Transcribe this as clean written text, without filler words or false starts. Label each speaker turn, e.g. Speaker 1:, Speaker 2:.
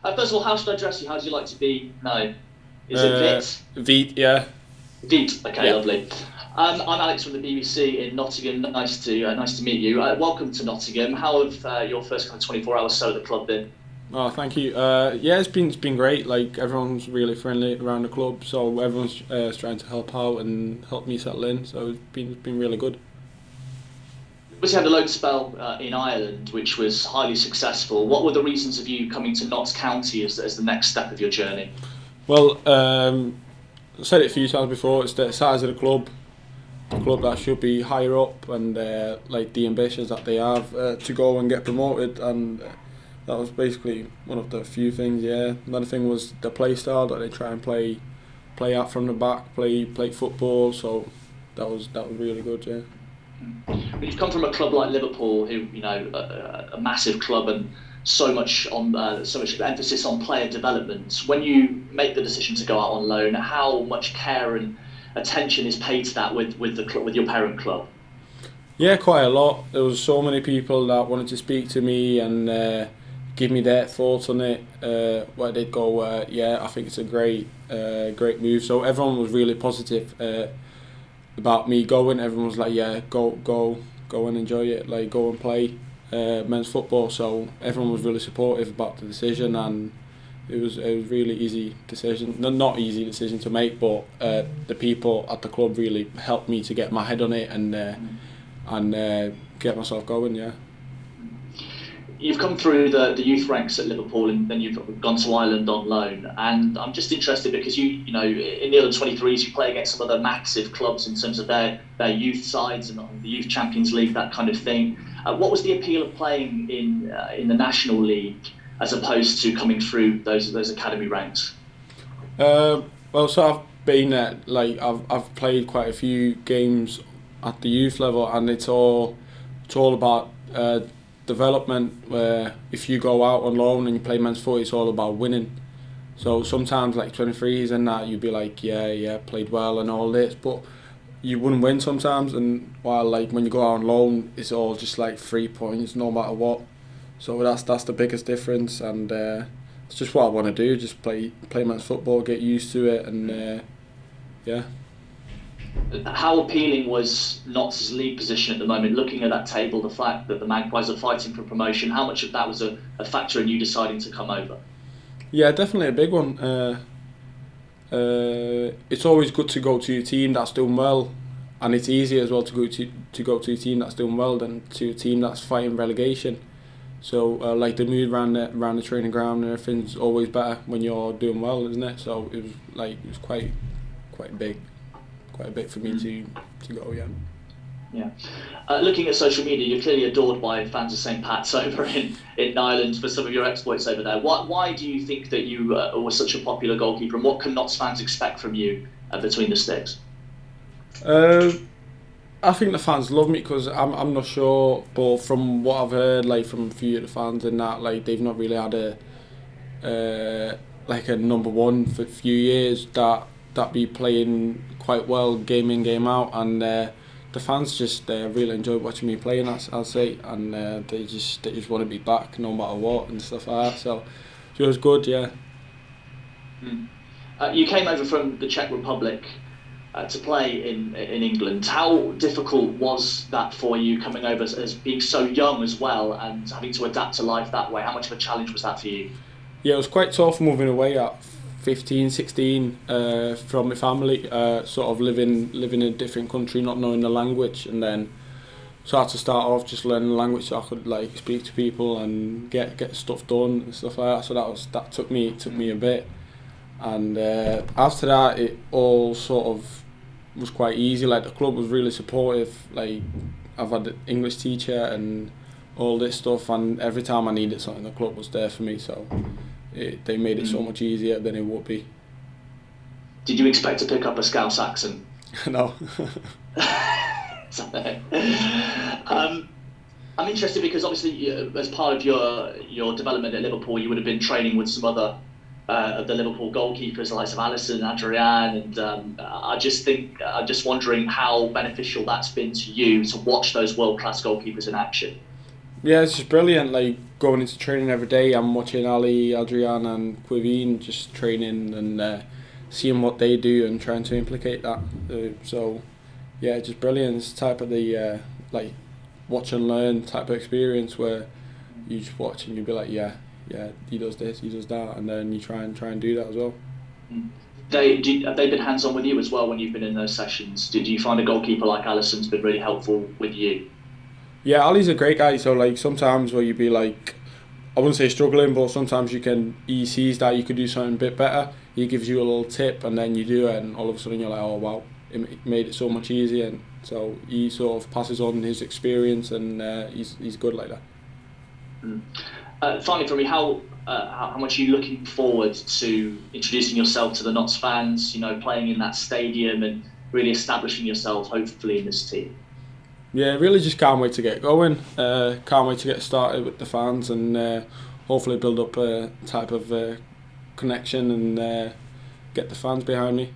Speaker 1: First of all, how should I address you? How do you like to be known? Is it Vit?
Speaker 2: Vit, yeah.
Speaker 1: Vit, okay,
Speaker 2: Yeah.
Speaker 1: lovely. I'm Alex from the BBC in Nottingham. Nice to meet you. Welcome to Nottingham. How have your first kind of 24 hours so at the club been?
Speaker 2: Oh, thank you. Yeah, it's been great. Like everyone's really friendly around the club, so everyone's trying to help out and help me settle in. So it's been really good.
Speaker 1: You had a loan spell in Ireland, which was highly successful. What were the reasons of you coming to Notts County as the next step of your journey?
Speaker 2: Well, I've said it a few times before. It's the size of the club that should be higher up, and like the ambitions that they have to go and get promoted, and that was basically one of the few things. Yeah, another thing was the play style that they try and play out from the back, play football. So that was really good. Yeah.
Speaker 1: But you've come from a club like Liverpool, who a massive club and so much emphasis on player development. When you make the decision to go out on loan, how much care and attention is paid to that with your parent club?
Speaker 2: Yeah, quite a lot. There was so many people that wanted to speak to me and give me their thoughts on it. Where they'd go, yeah, I think it's a great move. So everyone was really positive about me going. Everyone was like, yeah, go and enjoy it. Like, go and play men's football. So everyone was really supportive about the decision, and it was really easy decision. Not easy decision to make, but the people at the club really helped me to get my head on it and get myself going. Yeah.
Speaker 1: You've come through the youth ranks at Liverpool, and then you've gone to Ireland on loan. And I'm just interested because you know in the under-23s you play against some other massive clubs in terms of their youth sides and the Youth Champions League, that kind of thing. What was the appeal of playing in the National League as opposed to coming through those academy ranks?
Speaker 2: Well, so I've been at I've played quite a few games at the youth level, and it's all about development. Where if you go out on loan and you play men's foot, it's all about winning. So sometimes like 23s and that, you'd be like, yeah, played well and all this, but you wouldn't win sometimes. And while like when you go out on loan, it's all just like 3 points no matter what. So that's the biggest difference, and it's just what I want to do. Just play men's football, get used to it, and yeah.
Speaker 1: How appealing was Notts' league position at the moment? Looking at that table, the fact that the Magpies are fighting for promotion, how much of that was a factor in you deciding to come over?
Speaker 2: Yeah, definitely a big one. It's always good to go to a team that's doing well, and it's easier as well to go to a team that's doing well than to a team that's fighting relegation. So like the mood around the training ground and everything's always better when you're doing well, isn't it? So it was quite big. Quite a bit for me to go, yeah.
Speaker 1: Yeah. Looking at social media, you're clearly adored by fans of St Pat's over in Ireland for some of your exploits over there. Why do you think that you were such a popular goalkeeper, and what can Notts fans expect from you between the sticks?
Speaker 2: I think the fans love me because I'm not sure, but from what I've heard, like from a few of the fans and that, like they've not really had a number one for a few years that be playing quite well game in game out, and the fans just really enjoy watching me playing. I'll say, and they just want to be back no matter what and stuff like that. So it was good, yeah.
Speaker 1: You came over from the Czech Republic to play in England. How difficult was that for you coming over as being so young as well and having to adapt to life that way? How much of a challenge was that for you?
Speaker 2: Yeah, it was quite tough moving away at 15, 16 from my family, sort of living in a different country, not knowing the language, and then so I had to start off just learning the language so I could like speak to people and get stuff done and stuff like that. So that took me a bit, and after that it all sort of was quite easy. Like the club was really supportive. Like I've had an English teacher and all this stuff, and every time I needed something, the club was there for me. So they made it so much easier than it would be.
Speaker 1: Did you expect to pick up a Scouse accent?
Speaker 2: No.
Speaker 1: I'm interested because obviously as part of your development at Liverpool, you would have been training with some other of the Liverpool goalkeepers, the likes of Alisson, Adrian, and I'm just wondering how beneficial that's been to you to watch those world-class goalkeepers in action.
Speaker 2: Yeah, it's just brilliant. Like going into training every day, I'm watching Ali, Adrian, and Quivine just training and seeing what they do and trying to implicate that. So, yeah, just brilliant. It's type of the like watch and learn type of experience where you just watch and you be like, yeah, he does this, he does that, and then you try and do that as well.
Speaker 1: Have they been hands on with you as well when you've been in those sessions? Did you find a goalkeeper like Alisson's been really helpful with you?
Speaker 2: Yeah, Ali's a great guy. So like sometimes where you'd be like, I wouldn't say struggling, but sometimes he sees that you could do something a bit better. He gives you a little tip, and then you do it, and all of a sudden you're like, oh wow, it made it so much easier. And so he sort of passes on his experience, and he's good like that.
Speaker 1: Finally, for me, how much are you looking forward to introducing yourself to the Notts fans? You know, playing in that stadium and really establishing yourself, hopefully, in this team.
Speaker 2: Yeah, really just can't wait to get going. Can't wait to get started with the fans and hopefully build up a type of connection and get the fans behind me.